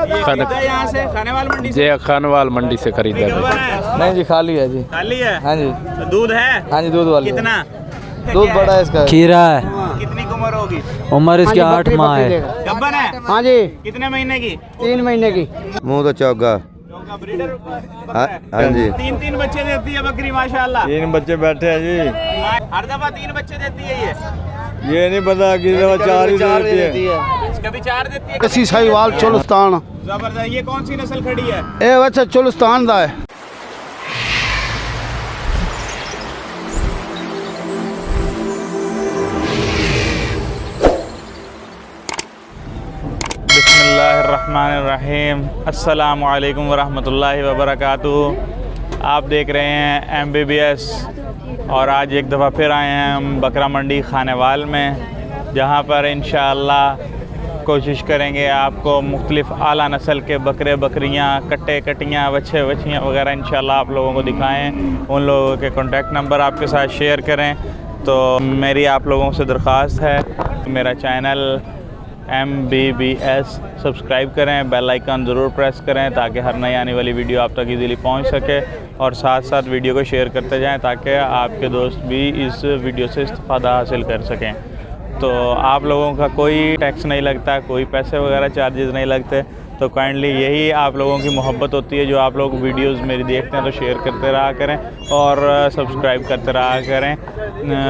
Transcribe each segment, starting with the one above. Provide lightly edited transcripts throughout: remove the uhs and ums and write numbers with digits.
यहाँ से खानेवाल मंडी जी खानवाल मंडी से खरीदा है। नहीं जी खाली है जी। खाली है? हाँ जी। तो दूध है? हाँ जी दूध वाली। कितना दूध बड़ा है इसका। खीरा है। कितनी उम्र होगी? उम्र इसकी 8 माह है। गब्बर है? हाँ जी। कितने महीने की? 3 महीने की। मुँह तो चौका। ब्रीडर? हाँ जी। 3 बच्चे देती है बकरी माशाल्लाह। 3 बच्चे बैठे हैं जी। हर दफा 3 बच्चे देती है ये नहीं पता कि 4 ही देती है। कभी 4 देती है। देसी साहिवाल चोलिस्तान। जबरदस्त। ये कौन सी नस्ल खड़ी है? ए अच्छा चोलिस्तान दा है। बिस्मिल्लाहिर्रहमानिर्रहीम। अस्सलामु अलैकुम वरहमतुल्लाहि वबरकातुहू। आप देख रहे हैं MBBS और आज एक दफ़ा फिर आए हैं हम बकरा मंडी खानेवाल में, जहां पर इंशाअल्लाह कोशिश करेंगे आपको मुख्तलिफ़ आला नस्ल के बकरे बकरियां, कट्टे कटियां, बच्चे बच्चियां वगैरह इंशाअल्लाह आप लोगों को दिखाएं। उन लोगों के कॉन्टेक्ट नंबर आपके साथ शेयर करें। तो मेरी आप लोगों से दरख्वास्त है, मेरा चैनल MBBS सब्सक्राइब करें, बेल आइकन ज़रूर प्रेस करें ताकि हर नई आने वाली वीडियो आप तक इजीली पहुंच सके, और साथ साथ वीडियो को शेयर करते जाएं ताकि आपके दोस्त भी इस वीडियो से इस्तिफ़ादा हासिल कर सकें। तो आप लोगों का कोई टैक्स नहीं लगता, कोई पैसे वगैरह चार्जेस नहीं लगते। तो काइंडली यही आप लोगों की मोहब्बत होती है, जो आप लोग वीडियोस मेरी देखते हैं तो शेयर करते रहा करें और सब्सक्राइब करते रहा करें।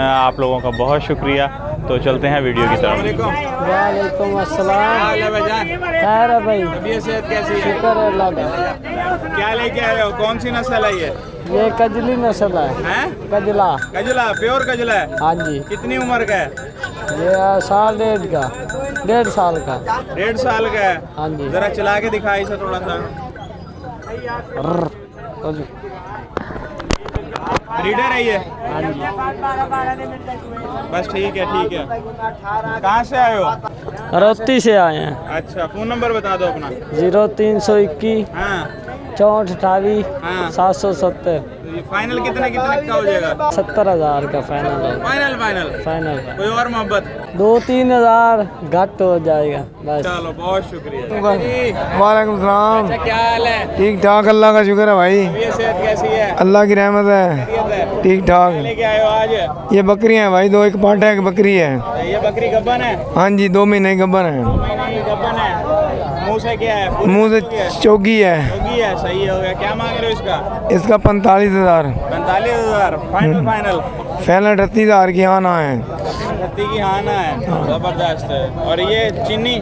आप लोगों का बहुत शुक्रिया। तो चलते हैं वीडियो की तरफ। वालेकुम अस्सलाम। खैर है भाई। तबीयत सेहत कैसी है? शुक्र है अल्लाह का। क्या लेके आए हो? कौन सी नस्ल है ये? ये कजली नस्ल है। हैं? कजला। कजला, प्योर कजला है? हाँ जी। कितनी उम्र का है? ये साल 1.5 का। 1.5 साल का। 1.5 साल का है? हाँ जी। जरा चला के दिखाई इसे थोड़ा सा। ब्रीडर है ये? हाँ जी। बस ठीक है ठीक है। कहाँ से आए हो? रत्ती से आए हैं। अच्छा, फ़ोन नंबर बता दो अपना। 0321 हाँ 6428 हाँ। 770। ये फाइनल कितने का हो जाएगा? 70,000 का फाइनल है। फाइनल फाइनल कोई और मोहब्बत? 2-3 हज़ार घट हो जाएगा बस। चलो बहुत शुक्रिया। वालेकुम सलाम। अच्छा, क्या हाल है? ठीक ठाक अल्लाह का शुक्र है भाई। तबीयत सेहत कैसी है? अल्लाह की रहमत है। खैरियत है? ठीक ठाक। लेके आए हो आज? ये बकरियां हैं भाई, 2 एक पाठा एक बकरी है। ये बकरी गब्बन है? हाँ जी 2 महीने की गब्बर है। 2 महीने की गब्बन है। मुंह से क्या है? मुँह से चौकी है। होगी है। सही हो गया। क्या मांग रहे हो इसका? इसका 45,000। 45,000 फाइनल? फैनल 38,000 की आना है। रत्ती की हाना है। जबरदस्त है। और ये चीनी?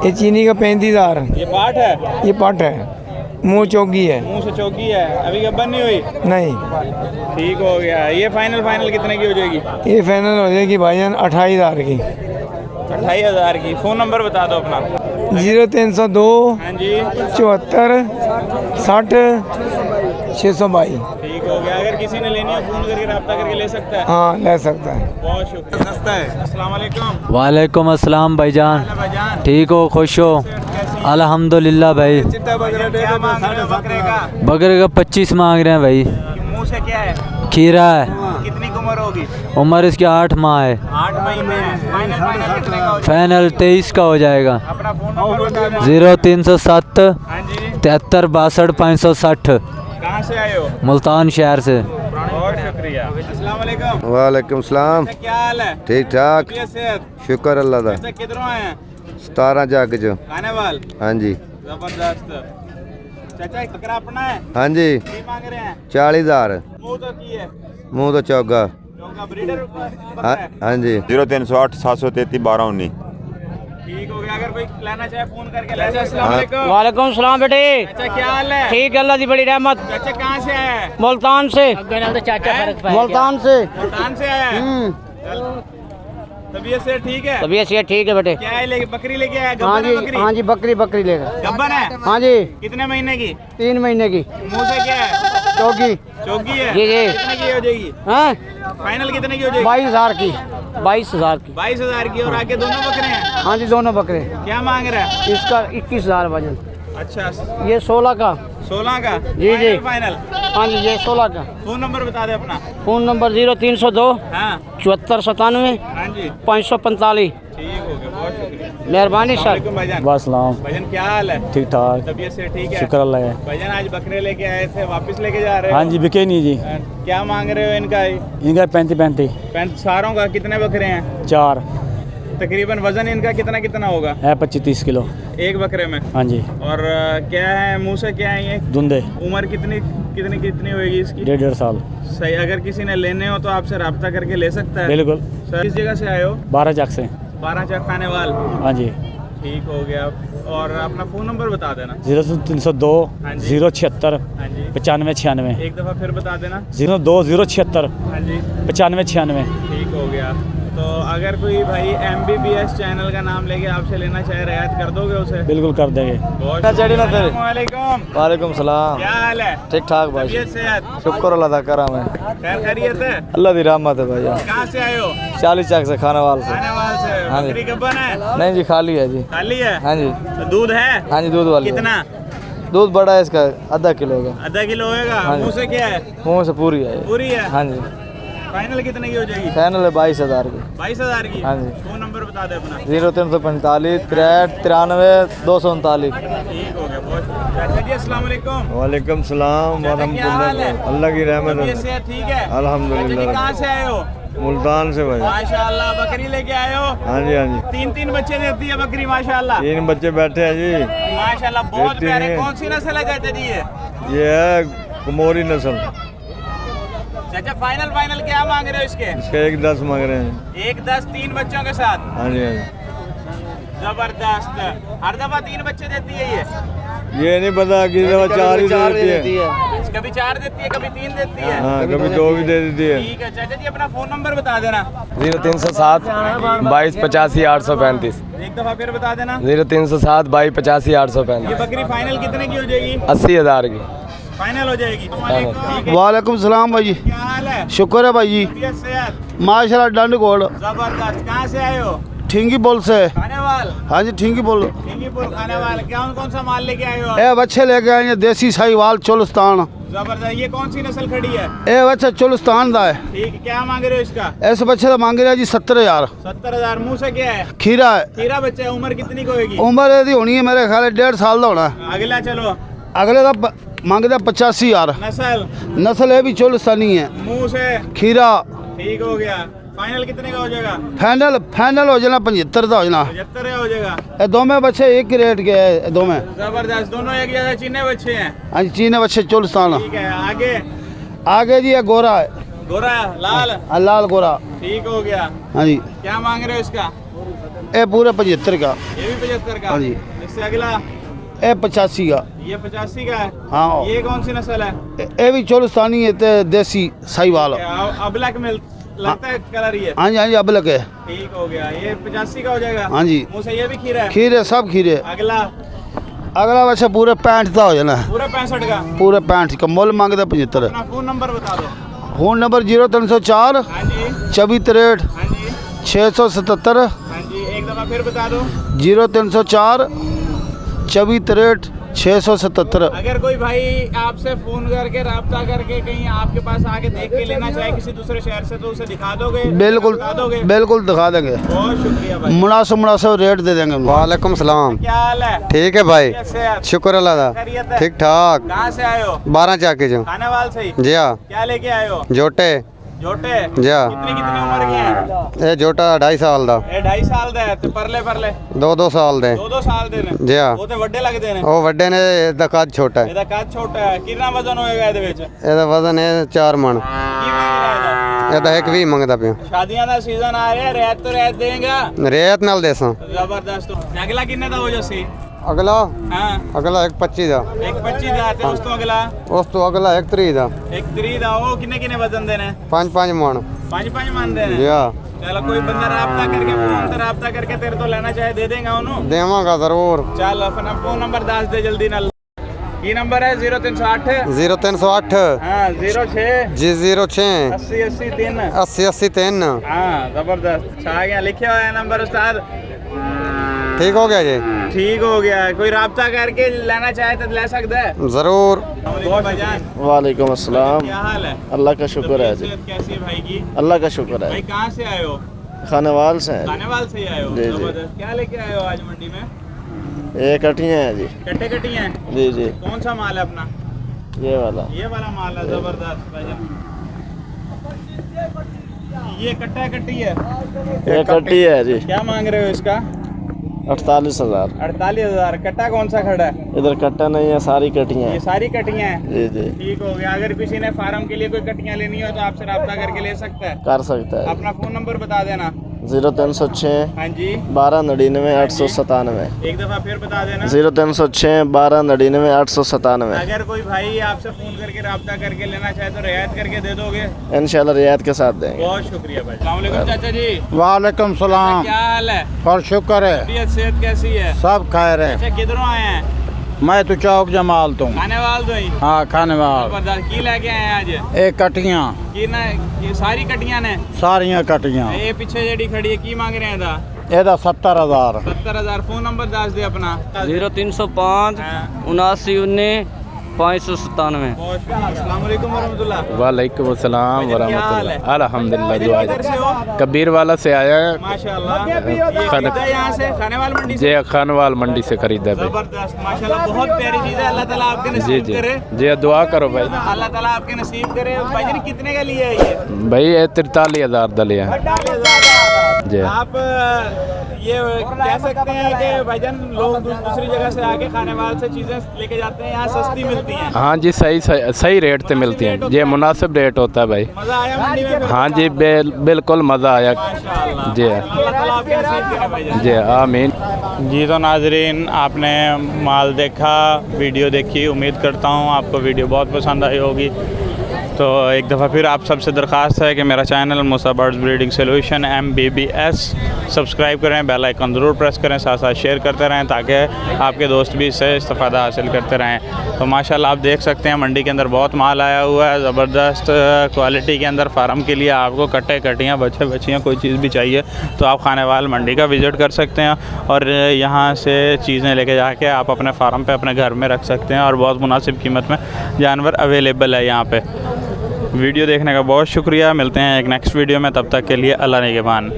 ये चीनी का 35,000। ये पाठ है? ये पाठ है, मुँह चौकी है। मुंह से चौकी है। अभी गब्बन नहीं हुई? नहीं। ठीक हो गया। ये फाइनल कितने की हो जाएगी? ये फाइनल हो जाएगी भाईजान 28,000 की। 28,000 की। फ़ोन नंबर बता दो अपना। 0302 हाँ जी 74 60 622। ठीक हो गया। अगर किसी ने लेनी हो फ़ोन करके रब्ता करके ले सकता है? हाँ ले सकता है। बहुत शुक्रिया। सस्ता है। अस्सलाम वालेकुम। वालेकुम अस्सलाम भाईजान। भाईजान ठीक हो, खुश हो? अल्हम्दुलिल्लाह भाई। क्या मांग रहे हो बकरे का? बकरे का 25 मांग रहे हैं भाई। मुंह से क्या है? खीरा है। कितनी उम्र होगी? उम्र इसकी 8 माह है। 8 महीने है। फाइनल कितने का हो जाएगा? फाइनल 23 का हो जाएगा। अपना फ़ोन नंबर बता दें। 0307 हाँ जी 73 62 560। कहाँ से आए हो? मुल्तान शहर से। बहुत शुक्रिया। अस्सलाम वालेकुम। वालेकुम सलाम। अच्छा, क्या हाल है? ठीक ठाक तबीयत सेहत? शुक्र अल्लाह का। अच्छा, किधरों आए हैं? 17 जग जो। खानेवाल? हाँ जी। जबरदस्त। चाचा बकरा अपना है? हाँ जी की मांग रहे हैं? 40,000। मुंह तो की है? मुँह तो चौका। चौका ब्रीडर बकरा हाँ है? हाँ जी। 0308 733 1219। ठीक हो गया। अगर कोई लेना चाहे फोन करके ले जाए। अस्सलाम वालेकुम। वालेकुम सलाम बेटे। अच्छा, क्या हाल है? ठीक है, अल्लाह की बड़ी रहमत। अच्छा, कहाँ से आया है? मुल्तान से। मुल्तान से। मुल्तान से आया है? तबीयत से ठीक है? तबीयत से ठीक है बेटे। क्या है? लेके बकरी लेके आया? हाँ गब्बर जी है बकरी? हाँ जी बकरी लेगा। गब्बर है? हाँ जी कितने महीने की? 3 महीने की। मुंह से क्या है? चौकी। चौकी है? जी, जी। कितने की हो जाएगी? हाँ फाइनल कितने की हो जाएगी? 22,000 की। 22,000 की। 22,000 की। और आगे दोनों बकरे हैं? हाँ जी दोनों बकरे। क्या मांग रहा है? इसका 21,000 वजन। अच्छा, ये 16 का। 16 का? जी, जी। फाइनल? हाँ जी ये 16 का। फोन नंबर बता दे अपना। फ़ोन नंबर 0302 हाँ 74 97 हाँ जी 545। ठीक हो गया। बहुत शुक्रिया। मेहरबानी सर। वालेकुम भाईजान। वासलाम। भाईजान क्या हाल है? ठीक ठाक, तबीयत से ठीक है? शुक्र अल्लाह है। भाईजान आज बकरे लेके आए थे, वापस लेके जा रहे हो? हाँ जी, बिके नहीं जी। क्या मांग रहे हो इनका? इनका 35 सारों का कितने बकरे हैं? 4 तकरीबन वजन इनका कितना कितना होगा? है 25-30 किलो। एक बकरे में? हाँ जी। और क्या है मुंह से क्या है ये? धुंधे। उम्र कितनी कितनी होगी इसकी? 1.5 साल। सही, अगर किसी ने लेने हो तो आपसे रब्ता करके ले सकता है? बिल्कुल। सर किस जगह से आए हो? 12 चक से। 12 चक खानेवाल। हाँ जी। ठीक हो गया। और अपना फ़ोन नंबर बता देना। 0302 हाँ जी। 076 हाँ जी। 9596। एक दफ़ा फिर बता देना। 02 076 हाँ जी। 9596। ठीक हो गया। तो अगर कोई भाई MBBS चैनल का नाम लेके आपसे लेना चाहे, रियायत कर दोगे उसे? बिल्कुल कर देंगे। वालेकुम। वालेकुम सलाम। क्या हाल है? ठीक ठाक भाई, तबीयत सेहत? शुक्र अल्लाह दा करम है, खैर खैरियत है? अल्लाह दी रहमत है भैया। कहाँ से आए हो? 40 चक से खानेवाल से। खानेवाल से। हाँ जी। बकरी गब्बन है? नहीं जी, खाली है जी। खाली है? हाँ जी। तो दूध है? हाँ जी, दूध वाली है। कितना? दूध बड़ा है इसका, आधा किलो का। आधा किलो होएगा? हाँ जी। मुँह से क्या है? मुँह से पूरी है ये। पूरी है? हाँ जी। फाइनल कितने की हो जाएगी? फाइनल है 22,000 की। 22,000 की? हाँ जी। फ़ोन नंबर बता दे अपना। 0345 63 93 239। ठीक हो गया बहुत। चाचा जी अस्सलाम वालेकुम। वालेकुम सलाम चाचा क्या हाल है? अल्लाह की रहमत तबीयत है। सेहत ठीक है? अल्हम्दुलिल्लाह। चाचा जी कहाँ से आए हो? मुल्तान से भाई। माशाल्लाह, बकरी लेके आए हो? हाँ जी हाँ जी। 3 बच्चे देती है बकरी माशाल्लाह। 3 बच्चे बैठे हैं जी। माशाल्लाह बहुत देती प्यारे। है। कौन सी नस्ल है चाचा जी ये? ये है कुमोरी नस्ल। चाचा फाइनल क्या मांग रहे हो इसके? इसका 1.10 मांग रहे हैं। 1.10 3 बच्चों के साथ? हाँ जी हाँ जी। जबरदस्त। हर दफा 3 बच्चे देती है ये नहीं पता किसी दफा 4 ही देती है। कभी 4 देती है, कभी 3 देती है। हाँ, कभी 2 भी दे देती है। ठीक है चाचा जी, अपना फ़ोन नंबर बता देना। 0307 22 85 835। एक दफा फिर बता देना। 0307 22 85 835। ये बकरी फाइनल कितने की हो जाएगी? 80,000 की। फाइनल हो जाएगी। ठीक है। वालेकुम सलाम भाई जी। क्या हाल है? शुक्र है भाई जी, तबीयत सेहत? माशाल्लाह। डंड गोड़ जबरदस्त। कहाँ से आए हो? ठिंगी बोल से। खानेवाल? हाँ जी, ठिंगी बोल। ठिंगीपुर खानेवाल। कौन सा माल लेके आए हो? ए बच्चे लेके आए हैं देसी साहिवाल चोलिस्तान। जबरदस्त। ये कौन सी नस्ल खड़ी है? ए बच्चा चोलिस्तान दा है। ठीक, क्या मांग रहे हो इसका? ऐसे बच्चे का मांग रहे हैं जी 70,000। 70,000। मुँह से क्या है? खीरा है। खीरा बच्चा है। उम्र कितनी की होगी? उम्र यदि होनी है मेरे ख्याल 1.5 साल का होना है। अगला चलो। अगले का मांगदा 85,000। नस्ल? नस्ल है भी चोलिस्तानी है। मुँह से? खीरा। ठीक हो गया। फाइनल कितने का हो जाएगा? फाइनल हो जाना 75 का हो जाना। 75 हो जाएगा। ये दो में बच्चे एक ही रेट के है दो में। जबरदस्त। दोनों एक जगह चीने बच्चे हैं? हाँ जी, चीने बच्चे चोलिस्तान। ठीक है। आगे? आगे जी ये गोरा है। गोरा लाल? लाल गोरा। ठीक हो गया। हाँ जी। क्या मांग रहे हो इसका? ये पूरे 75 का। ये भी 75 का? हाँ जी। इससे अगला? ये 85 का। ये 85 का है? हाँ। ये कौन सी नस्ल है? ये भी चोलिस्तानी है ते देसी साहिवाल। अबलक में लगता है कलर ये? हाँ जी हाँ जी, अबलक है। ठीक हो गया। ये 85 का हो जाएगा? हाँ जी। मुँह से ये भी खीरा है? खीरे सब खीरे। अगला? अगला बच्चा पूरे 65 का हो जाना है। पूरा 65 का? पूरे 65 का। मुल मांगदा 75। अपना फ़ोन नंबर बता दो। फोन नंबर 0304 हाँ जी। 2463 हाँ जी। 677। हाँ जी। एक दफ़ा फिर बता दो। 0304 2463 677। अगर कोई भाई आपसे फ़ोन करके रब्ता करके कहीं आपके पास आके देख के लेना चाहे किसी दूसरे शहर से, तो उसे दिखा दोगे? बिल्कुल दिखा दोगे? बिल्कुल दिखा देंगे। बहुत शुक्रिया भाई। मुनासिब रेट दे देंगे। वालेकुम सलाम। क्या हाल है? ठीक है भाई, कैसे हैं? शुक्र अल्लाह का। खैरियत है? ठीक ठाक। कहाँ से आए हो? 12 चाके जो। खानेवाल से ही? जी हाँ। क्या लेके आए हो? जोटे। जोटे? जी हाँ। कितनी उम्र के हैं? ये जोटा 2.5 साल का। ये 2.5 साल ਦਾ ਹੈ ਤੇ ਪਰਲੇ 2 ਸਾਲ ਦੇ। 2 ਸਾਲ ਦੇ ਨੇ? ਜੀ ਹਾਂ। ਉਹ ਤੇ ਵੱਡੇ ਲੱਗਦੇ ਨੇ। ਉਹ ਵੱਡੇ ਨੇ, ਇਹਦਾ ਕੱਦ ਛੋਟਾ ਹੈ। ਇਹਦਾ ਕੱਦ ਛੋਟਾ ਹੈ। ਕਿੰਨਾ ਵਜ਼ਨ ਹੋਏਗਾ ਇਹਦੇ ਵਿੱਚ? ਇਹਦਾ ਵਜ਼ਨ ਹੈ 4 ਮਣ। ਕੀ ਮੰਗ ਰਿਹਾ ਇਹਦਾ? ਇਹਦਾ 1.20 ਮੰਗਦਾ ਪਿਆ। ਸ਼ਾਦੀਆਂ ਦਾ ਸੀਜ਼ਨ ਆ ਰਿਹਾ, ਰਹਿਤ ਤੋਂ ਰਹਿਤ ਦੇਗਾ? ਰੇਤ ਨਾਲ ਦੇਸਾਂ। ਜ਼ਬਰਦਸਤ। ਅਗਲਾ ਕਿੰਨੇ ਦਾ ਹੋ ਜਾਸੀ? ਅਗਲਾ ਹਾਂ। ਅਗਲਾ 1.25 ਦਾ। 1.25 ਦਾ ਤੇ ਉਸ ਤੋਂ ਅਗਲਾ? ਉਸ ਤੋਂ ਅਗਲਾ 1.30 ਦਾ। 1.30 ਦਾ। ਉਹ ਕਿੰਨੇ ਵਜ਼ਨ ਦੇ ਨੇ? 5 ਮਣ। 5 ਮੰਨਦੇ ਨੇ? ਜੀ ਹਾਂ। चलो कोई बंदा राब्ता करके फोन पे राब्ता करके तेरे तो लेना चाहे दे देगा उन्होंने? देवांगा जरूर। चल अपना फोन नंबर दस दे जल्दी नाल। की नंबर है? 0308 0308 हाँ 06 जी 06 80 80 3 80 80 3। हाँ जबरदस्त आ गया, लिखे हुआ है नंबर उस्ताद। ठीक हो गया जी? ठीक हो गया। कोई राब्ता करके लेना चाहे तो ले सकता है जरूर। भाईजान वालेकुम अस्सलाम। क्या हाल है? अल्लाह का शुक्र है जी। तबीयत कैसी है भाई की? अल्लाह का शुक्र भाई कहाँ से आए हो? खानेवाल से हैं खानेवाल से ही आए हो? जी, जी। जबरदस्त। क्या लेके आए हो आज मंडी में? ये कटियाँ हैं जी। कट्टे कट्टी हैं? जी जी कौन सा माल है अपना? ये वाला ये वाला माल है, जबरदस्त भाईजान। ये कट्टा कट्टी है? ये कटी है जी। क्या मांग रहे हो इसका? 48,000। 48,000। कट्टा कौन सा खड़ा है? इधर कट्टा नहीं है, सारी कटियाँ ये हैं। सारी कटियां हैं? जी जी ठीक हो गया। अगर किसी ने फार्म के लिए कोई कटियां लेनी हो तो आपसे रब्ता करके ले सकता है। कर सकता है। अपना फोन नंबर बता देना। 0306 हाँ जी, 1299 897। एक दफा फिर बता देना। 0306 1299 897। अगर कोई भाई आपसे फोन करके रब्ता करके लेना चाहे तो रियायत करके दे दोगे? इंशाल्लाह रियायत के साथ देंगे। बहुत शुक्रिया भाई। अस्सलाम वालेकुम चाचा जी। वालेकुम सलाम। क्या हाल है? और शुक्र है, तबीयत सेहत कैसी है? सब खैर है। अच्छा, किधरों आए हैं? मैं तो चौक जमाल तो खानेवाल तो ही? हाँ, खाने वाल। जबरदस्त। की लेके आए हैं आज? एक कटियाँ की ना, ये सारी कटियां ने? सारियाँ कटियाँ। ये पीछे जेडी खड़ी है, की मांग रहे हैं दा? ਇਹਦਾ 70,000। 70,000। फोन नंबर दस दे अपना। 0305 हाँ। 79 597। बहुत शुक्रिया। अस्सलाम वालेकुम वरहमतुल्लाह। वालेकुम अस्सलाम क्या हाल है? वरहमतुल्लाह। अल्हम्दुलिल्लाह दुआ किधर से हो? कबीर वाला से आया है। माशाल्लाह। ये खरीदा यहाँ से खानेवाल मंडी से? जे खानवाल मंडी से खरीदा भाई। जबरदस्त माशाल्लाह, बहुत प्यारी चीज़ है। अल्लाह ताला आपके जी नसीब जी करे। जी दुआ करो भाई। अल्लाह ताला आपके नसीब करे। भाईजान कितने का लिया है ये? भाई ये 43,000 दलिया है 48,000। जी। आप ये कह सकते हैं कि भाईजान लोग दूसरी जगह से आके खानेवाल से चीज़ें लेके जाते हैं, यहाँ सस्ती मिलती हैं। हाँ जी, सही रेट पे मिलती हैं। ये मुनासिब रेट होता है भाई। मज़ा आया मंडी में? हाँ जी, बिल्कुल मज़ा आया माशाल्लाह। जी। अल्लाह ताला आपके नसीब करे भाईजान। जी आमीन। जी तो नाजरीन, आपने माल देखा, वीडियो देखी। उम्मीद करता हूँ आपको वीडियो बहुत पसंद आई होगी। तो एक दफ़ा फिर आप सबसे दरख्वास्त है कि मेरा channel Moosa birds breeding solution MBBS subscribe करें, बेल आइकन ज़रूर प्रेस करें, साथ साथ शेयर करते रहें ताकि आपके दोस्त भी इससे इस्तेफ़ादा हासिल करते रहें। तो माशाल्लाह आप देख सकते हैं मंडी के अंदर बहुत माल आया हुआ है, ज़बरदस्त क्वालिटी के अंदर। फार्म के लिए आपको कट्टे कटियाँ बच्चे बच्चियाँ कोई चीज़ भी चाहिए तो आप खानेवाल मंडी का विज़िट कर सकते हैं और यहाँ से चीज़ें लेके जाके आप अपने फार्म पे अपने घर में रख सकते हैं और बहुत मुनासिब कीमत में जानवर अवेलेबल है यहाँ पे। वीडियो देखने का बहुत शुक्रिया। मिलते हैं एक नेक्स्ट वीडियो में, तब तक के लिए अल्लाह निगहबान।